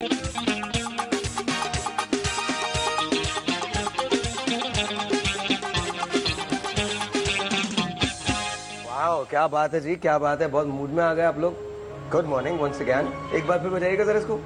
वाह, क्या बात है जी, क्या बात है। बहुत मूड में आ गए आप लोग। Good morning once again. एक बार फिर बजाइएगा जरा इसको।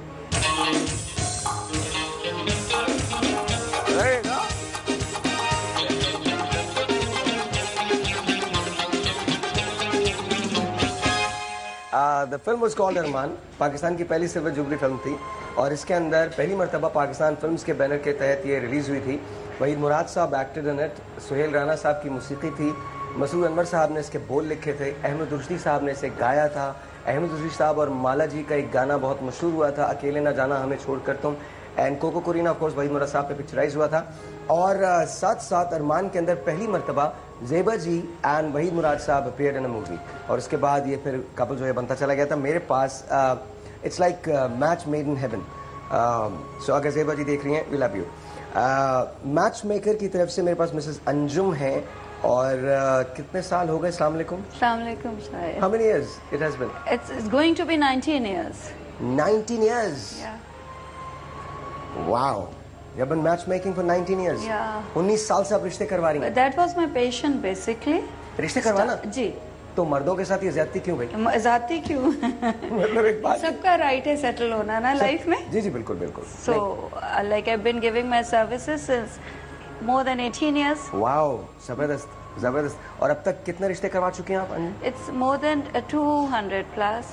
The film was called Armaan. Pakistan की पहली सिल्वर जुबली फिल्म थी और इसके अंदर पहली मरतबा पाकिस्तान फिल्म्स के बैनर के तहत ये रिलीज हुई थी। वहीद मुराद साहब acted in it, Suhail Rana साहब की मौसीकी थी, मसूद अनवर साहब ने इसके बोल लिखे थे, अहमद रुश्दी साहब ने इसे गाया था। अहमद रुश्दी साहब और माला जी का एक गाना बहुत मशहूर हुआ था, अकेले ना जाना हमें छोड़कर तुम। And Koko Korina of course Waheed Murad साहब पे पिक्चराइज हुआ था। और साथ साथ अरमान के अंदर पहली मरतबा ज़ेबा जी एंड वहीद मुराद साहब अपीयर्ड इन अ मूवी। और उसके बाद ये फिर कपल जो है बनता चला गया था। मेरे पास it's like match made in heaven. So अगर ज़ेबा जी देख रही हैं, we love you. Match maker की तरफ से मेरे पास मिसेस अंजुम है। और कितने साल हो गए? अस्सलाम वालेकुम। अस्सलाम वालेकुम शायद। How many years it has been? It's going to be 19 years. 19 years. Yeah. Wow. You have been matchmaking for 19 years. Yeah. 19 साल से आप रिश्ते करवा रही हैं। But that was my passion basically. रिश्ते करवाना? जी। तो मर्दों के साथ ये ज्यादती क्यों भाई? ज्यादती क्यों? मतलब एक बात। सबका राइट है सेटल होना ना लाइफ में। जी जी बिल्कुल बिल्कुल। So like I've been giving my services since more than 18 years. Wow, जबरदस्त जबरदस्त। और अब तक कितने रिश्ते करवा चुके हैं आप? It's more than 200 plus.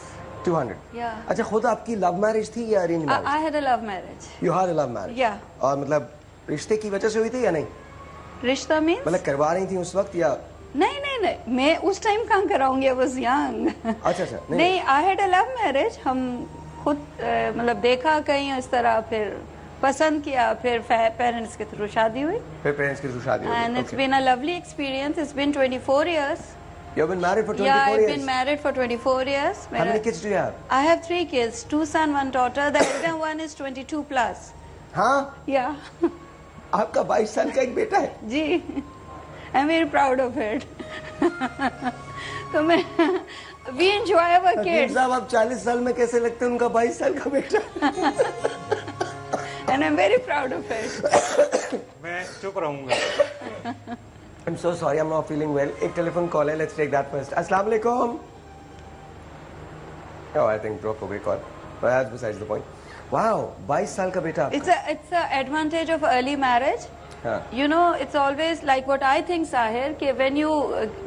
200. Yeah. अच्छा, खुद आपकी लव मैरिज थी या arrange marriage? I had a love marriage. You had a love marriage. Yeah. और मतलब रिश्ते की वजह से हुई थी या नहीं? रिश्ता means? मतलब करवा रही थी उस वक्त या? नहीं, मैं उस टाइम कहाँ कराऊंगी, I was young. अच्छा। नहीं, I had a love marriage. हम खुद मतलब देखा कहीं इस तरह, फिर पसंद किया, फिर पेरेंट्स के थ्रू शादी हुई। फिर पेरेंट्स के थ्रू शादी हुई। And it's been a lovely experience. It's been 24 years. You've been married for 24 years? Yeah, I've years? been married for 24 years. How many kids do you have? I have 3 kids, 2 sons, 1 daughter. The elder one is 22 plus. हाँ? Yeah. आपका 22 साल का एक बेटा है? जी। I'm very proud of it. तो मैं we enjoy our kids. साहब, आप 40 साल में कैसे लगते हैं उनका 22 साल का बेटा? And I'm very proud of it. मैं चुप रहूंगा। I'm so sorry, I'm not feeling well. एक टेलीफोन कॉल है, let's take that first. अस्सलाम वालेकुम। Oh, I think drop हो गई call. But that's besides the point. Wow, 22 साल का बेटा आपका। It's a advantage of early marriage. हाँ. You know, it's always like what I think, Sahir, कि when you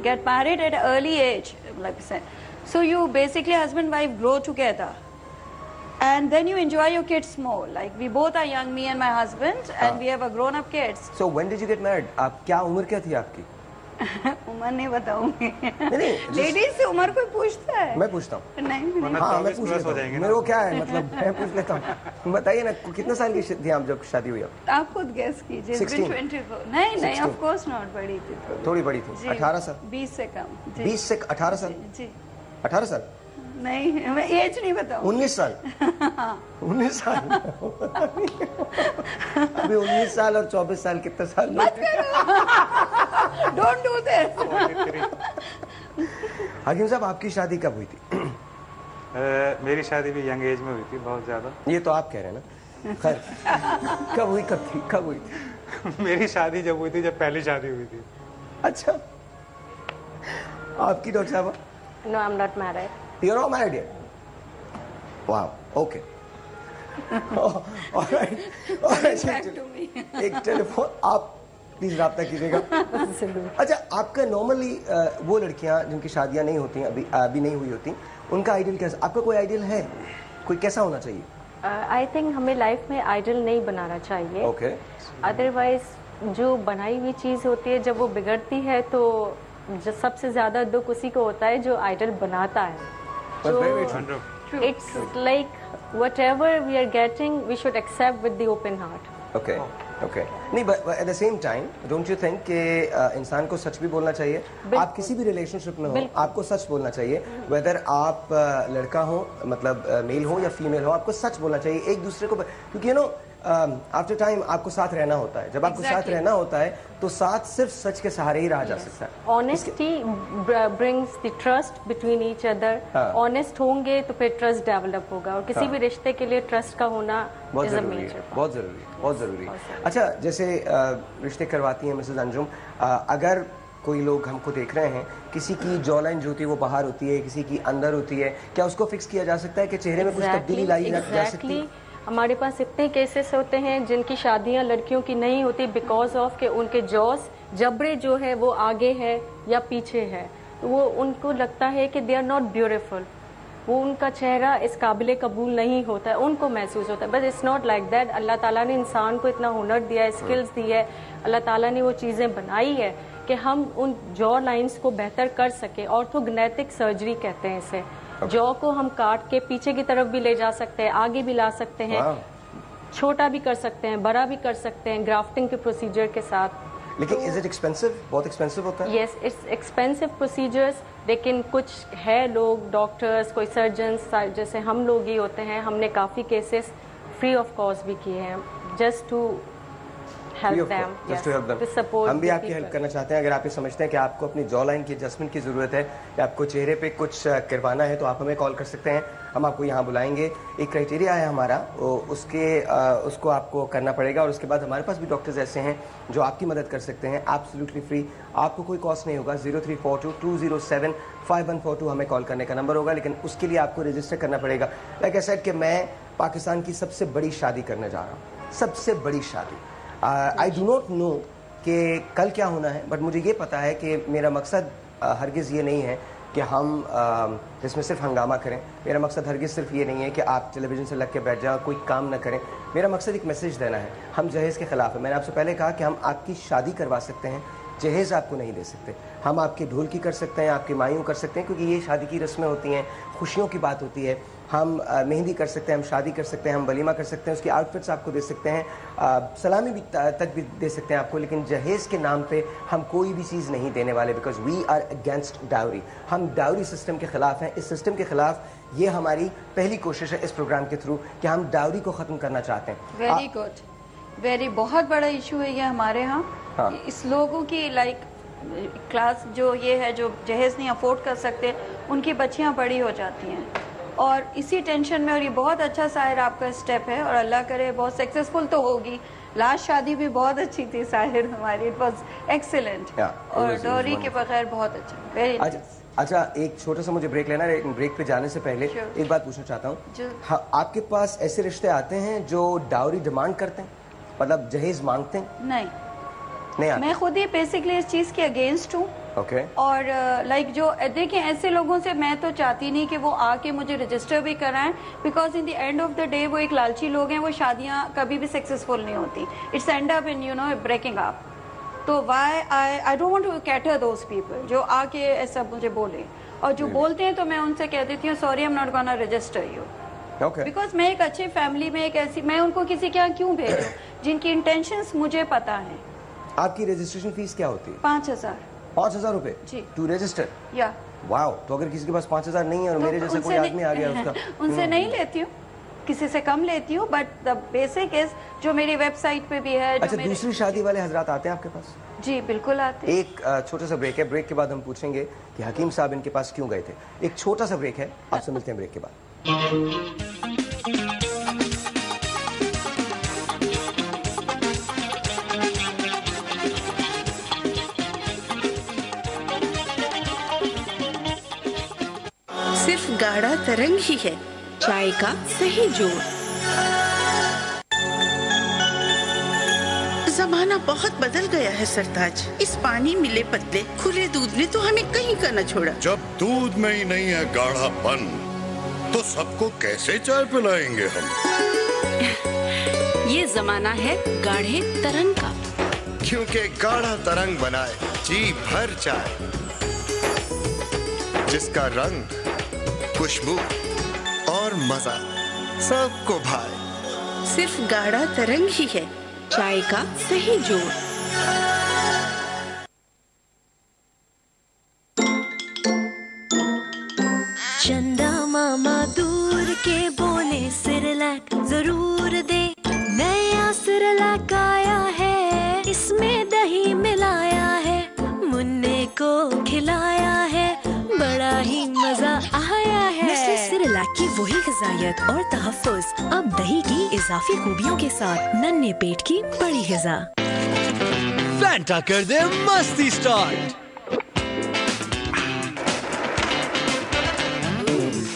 get married at an early age, like I said, so you basically husband wife grow together. And then you enjoy your kids more. Like we both are young, me and my husband, and we have a grown-up kids. So when did you get married? आप क्या उम्र क्या थी आपकी? उम्र नहीं बताऊंगी। नहीं, लेडीज से उम्र कोई पूछता है? मैं पूछता हूँ। नहीं। हाँ, मैं पूछ लेता हूँ। मेरे को क्या है, मतलब मैं पूछ लेता हूँ। बताइए ना, कितने साल की थी आप जब शादी हुई? आप खुद गेस कीजिए। 16? 24। नहीं, of course not, बड़ी थी थोड़ी बड़ी थी। 18 साल? 20 से कम। 20 से 18 साल? जी। 18 साल? नहीं, मैं एज नहीं बताऊँ। 19 साल? 19 साल? अभी 19 साल और 24 साल कितने साल? मत करो। Don't do this. हकीम साहब, आपकी शादी कब हुई थी? मेरी शादी भी यंग एज में हुई थी, बहुत ज्यादा। ये तो आप कह रहे हैं ना। खैर, कब हुई थी? मेरी शादी जब हुई थी, जब पहली शादी हुई थी। अच्छा, आपकी डॉक्टर साहब? No, I'm not married. You're not married yet? Wow, okay. All right. एक टेलीफोन आप प्लीज राब्ता कीजिएगा। अच्छा, आपका नॉर्मली वो लड़कियां जिनकी शादियां नहीं होती, अभी नहीं हुई होती, उनका आइडियल कैसा? आपका कोई आइडियल है? कोई कैसा होना चाहिए? आई थिंक हमें लाइफ में आइडियल नहीं बनाना चाहिए। ओके। अदरवाइज जो बनाई हुई चीज होती है, जब वो बिगड़ती है तो सबसे ज्यादा दुख उसी को होता है जो आइडल बनाता है। तो it's like whatever we are getting, we should accept with the open heart. Okay. नहीं, but at the same time, don't you think कि इंसान को सच भी बोलना चाहिए? आप किसी भी रिलेशनशिप में हो, आपको सच बोलना चाहिए। Whether आप लड़का हो, मतलब मेल हो या फीमेल हो, आपको सच बोलना चाहिए एक दूसरे को, क्योंकि you know आफ्टर टाइम आपको साथ रहना होता है। जब आपको साथ रहना होता है तो साथ सिर्फ सच के सहारे ही रहा जा सकता है। Honesty brings the trust between each other. Honest होंगे तो फिर ट्रस्ट डेवलप होगा, और किसी भी रिश्ते के लिए ट्रस्ट का होना बहुत जरूरी है, बहुत जरूरी है, बहुत जरूरी है। अच्छा, जैसे रिश्ते करवाती हैं मिसेस अंजुम, अगर कोई लोग हमको देख रहे हैं, किसी की जॉ लाइन जो होती है वो बाहर होती है, किसी की अंदर होती है, क्या उसको फिक्स किया जा सकता है कि चेहरे में कुछ तब्दीली लाई जा सकती है? हमारे पास इतने केसेस होते हैं जिनकी शादियां लड़कियों की नहीं होती बिकॉज ऑफ के उनके जॉस जबड़े जो है वो आगे है या पीछे है, तो वो उनको लगता है कि दे आर नॉट ब्यूटीफुल, वो उनका चेहरा इस काबिल कबूल नहीं होता है, उनको महसूस होता है। But it's not like that. Allah ताला ने इंसान को इतना हुनर दिया है, स्किल्स दी है, अल्लाह ताला ने वो चीज़ें बनाई है कि हम उन जॉ लाइंस को बेहतर कर सके। ऑर्थोग्नेटिक सर्जरी कहते हैं इसे। जॉ को हम काट के पीछे की तरफ भी ले जा सकते हैं, आगे भी ला सकते हैं, छोटा भी कर सकते हैं, बड़ा भी कर सकते हैं ग्राफ्टिंग के प्रोसीजर के साथ। लेकिन इज इट एक्सपेंसिव? बहुत एक्सपेंसिव होता है? यस, इट्स एक्सपेंसिव प्रोसीजर्स, लेकिन कुछ है लोग डॉक्टर्स, कोई सर्जन्स जैसे हम लोग ही होते हैं, हमने काफ़ी केसेस फ्री ऑफ कॉस्ट भी किए हैं जस्ट टू हेल्प देम। हम भी आपकी हेल्प करना चाहते हैं। अगर आप ये समझते हैं कि आपको अपनी जॉ लाइन की एडजस्टमेंट की ज़रूरत है या आपको चेहरे पे कुछ करवाना है तो आप हमें कॉल कर सकते हैं, हम आपको यहाँ बुलाएंगे। एक क्राइटेरिया है हमारा, उसको आपको करना पड़ेगा, और उसके बाद हमारे पास भी डॉक्टर्स ऐसे हैं जो आपकी मदद कर सकते हैं एब्सोल्युटली फ्री। आपको कोई कॉस्ट नहीं होगा। 0342-207-5142 हमें कॉल करने का नंबर होगा, लेकिन उसके लिए आपको रजिस्टर करना पड़ेगा। लाइक आई सेड कि मैं पाकिस्तान की सबसे बड़ी शादी करने जा रहा हूँ, सबसे बड़ी शादी। आई डू नॉट नो कि कल क्या होना है, बट मुझे ये पता है कि मेरा मकसद हरगिज़ ये नहीं है कि हम इसमें सिर्फ हंगामा करें। मेरा मकसद हरगिज़ सिर्फ ये नहीं है कि आप टेलीविज़न से लग के बैठ जाओ, कोई काम ना करें। मेरा मकसद एक मैसेज देना है। हम जहेज़ के ख़िलाफ़ है। मैंने आपसे पहले कहा कि हम आपकी शादी करवा सकते हैं, जहेज़ आपको नहीं दे सकते। हम आपके ढोल की कर सकते हैं, आपकी मायूं कर सकते हैं, क्योंकि ये शादी की रस्में होती हैं, खुशियों की बात होती है। हम मेहंदी कर सकते हैं, हम शादी कर सकते हैं, हम वलीमा कर सकते हैं, उसकी आउटफिट्स आपको दे सकते हैं, सलामी भी तक भी दे सकते हैं आपको, लेकिन जहेज़ के नाम पे हम कोई भी चीज़ नहीं देने वाले, because we are against dowry. हम डाउरी सिस्टम के खिलाफ हैं। इस सिस्टम के खिलाफ ये हमारी पहली कोशिश है इस प्रोग्राम के थ्रू कि हम डाउरी को ख़त्म करना चाहते हैं। वेरी गुड, वेरी बहुत बड़ा इशू है ये हमारे यहाँ। हाँ। इस लोगों की क्लास जो ये है जो जहेज़ नहीं अफोर्ड कर सकते, उनकी बच्चियाँ बड़ी हो जाती हैं और इसी टेंशन में। और ये बहुत अच्छा साहिर आपका स्टेप है, और अल्लाह करे बहुत सक्सेसफुल तो होगी। लास्ट शादी भी बहुत अच्छी थी साहिर हमारी, इट वाज एक्सीलेंट, और डोरी के बगैर बहुत अच्छा, वेरी नाइस। अच्छा, एक छोटा सा मुझे ब्रेक लेना है। ब्रेक पे जाने से पहले एक बात पूछना चाहता हूँ। हाँ, आपके पास ऐसे रिश्ते आते हैं जो डाउरी डिमांड करते हैं, मतलब जहेज मांगते हैं? नहीं, मैं खुद ही बेसिकली इस चीज के अगेंस्ट हूँ। Okay. और जो देखिए, ऐसे लोगों से मैं तो चाहती नहीं कि वो आके मुझे रजिस्टर भी कराएं, because in the end of the day वो एक लालची लोग हैं, वो शादियां कभी भी सक्सेसफुल नहीं होती। It's end up in breaking up. तो why I don't want to cater those people जो आके ऐसा मुझे बोले, और जो बोलते हैं तो मैं उनसे कह देती हूँ sorry, I am not gonna register you, because मैं एक अच्छी फैमिली में एक ऐसी, मैं उनको किसी के यहाँ क्यों भेजूं जिनकी इंटेंशंस मुझे पता है। आपकी रजिस्ट्रेशन फीस क्या होती है? 5,000 रुपए टू रजिस्टर? या वाओ। तो अगर किसी के पास 5,000 नहीं है और मेरे जैसा कोई आदमी आ गया उसका, उनसे नहीं लेती हूँ, किसी से कम लेती हूँ, बट द बेसिक इज जो मेरी वेबसाइट पे भी है। अच्छा, दूसरी शादी वाले हजरात आते हैं आपके पास? जी बिल्कुल आते हैं। एक छोटा सा ब्रेक है, ब्रेक के बाद हम पूछेंगे कि हकीम साहब इनके पास क्यों गए थे। एक छोटा सा ब्रेक है, आपसे मिलते हैं ब्रेक के बाद। सिर्फ गाढ़ा तरंग ही है चाय का सही जोड़। जमाना बहुत बदल गया है सरताज। इस पानी मिले पतले खुले दूध ने तो हमें कहीं का न छोड़ा। जब दूध में ही नहीं है गाढ़ापन तो सबको कैसे चाय पिलाएंगे हम? ये जमाना है गाढ़े तरंग का, क्योंकि गाढ़ा तरंग बनाए जी भर चाय, जिसका रंग, खुशबू और मजा सबको भाए। सिर्फ गाढ़ा तरंग ही है चाय का सही जोड़। चंदा मामा दूर के बोले सिरलैक जरूर दे, नया सिरलैक आया है, इसमें दही मिलाया है, मुन्ने को खिलाया है, बड़ा ही मजा आया है। नेस्ले सेरेलैक की वही ग़िज़ायत और तहफ़्फ़ुज़ अब दही की इज़ाफ़ी खूबियों के साथ नन्हे पेट की बड़ी ग़िज़ा। फैंटा कर दे मस्ती स्टार्ट।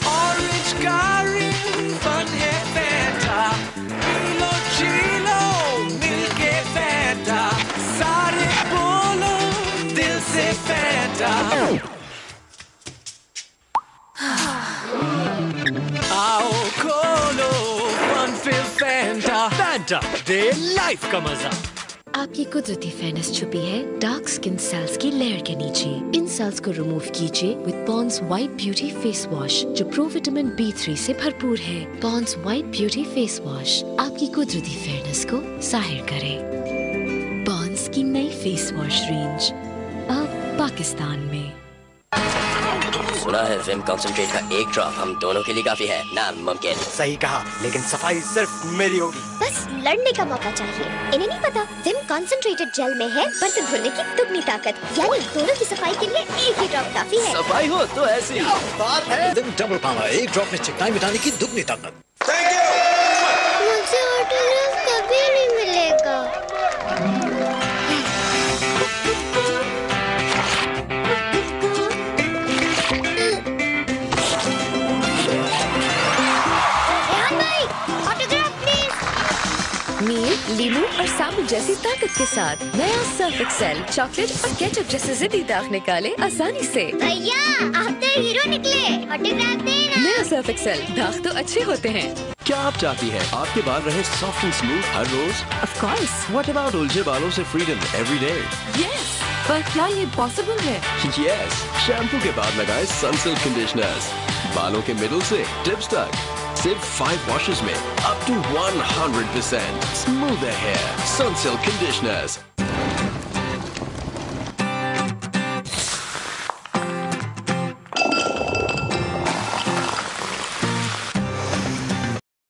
ऑरेंज कारी फन है फैंटा, किलो चिलो मिलके फैंटा, सारे बोलो दिल से फैंटा। आओ खोलो फन फिल फैंटा, फैंटा दे लाइफ का मजा। आपकी कुदरती फेयरनेस छुपी है डार्क स्किन सेल्स की लेयर के नीचे। इन सेल्स को रिमूव कीजिए with Pond's white beauty face wash जो प्रोविटामिन B3 से भरपूर है। Pond's white beauty face wash आपकी कुदरती फेयरनेस को जाहिर करे। पॉन्ड्स की नई फेस वॉश रेंज अब पाकिस्तान में। सुना है विम कॉन्सेंट्रेट का एक ड्रॉप हम दोनों के लिए काफी है। नामुमकिन। सही कहा, लेकिन सफाई सिर्फ मेरी होगी। बस लड़ने का मौका चाहिए। इन्हें नहीं पता विम कॉन्सेंट्रेटेड जेल में है बर्तन धोने की दुगनी ताकत, यानी दोनों की सफाई के लिए एक ही ड्रॉप काफी है। सफाई हो तो ऐसी बात है। विम डबल पावर, एक ड्रॉप में चिकनाई मिटाने की दुगनी ताकत। मुझे ऑटोग्राफ कभी नहीं मिलेगा। मील, लीमू और साबुन जैसी ताकत के साथ नया सर्फ एक्सेल चॉकलेट और केचप जैसे जिद्दी दाग निकाले आसानी से। भैया आप तो हीरो निकले, ऑटोग्राफ देना। नया सर्फ एक्सेल, दाग तो अच्छे होते हैं। क्या आप चाहती हैं आपके बाल रहे सॉफ्ट एंड स्मूथ हर रोज? Of course. व्हाट अबाउट उलझे बालों से फ्रीडम एवरी डे? यस, पर क्या ये पॉसिबल है? यस, शैम्पू के बाद लगाए सनसिल्क कंडीशनर्स, बालों के मिडल से टिप्स तक सिर्फ 5 वॉशेस में up to 100% smooth hair. Sunsilk conditioners.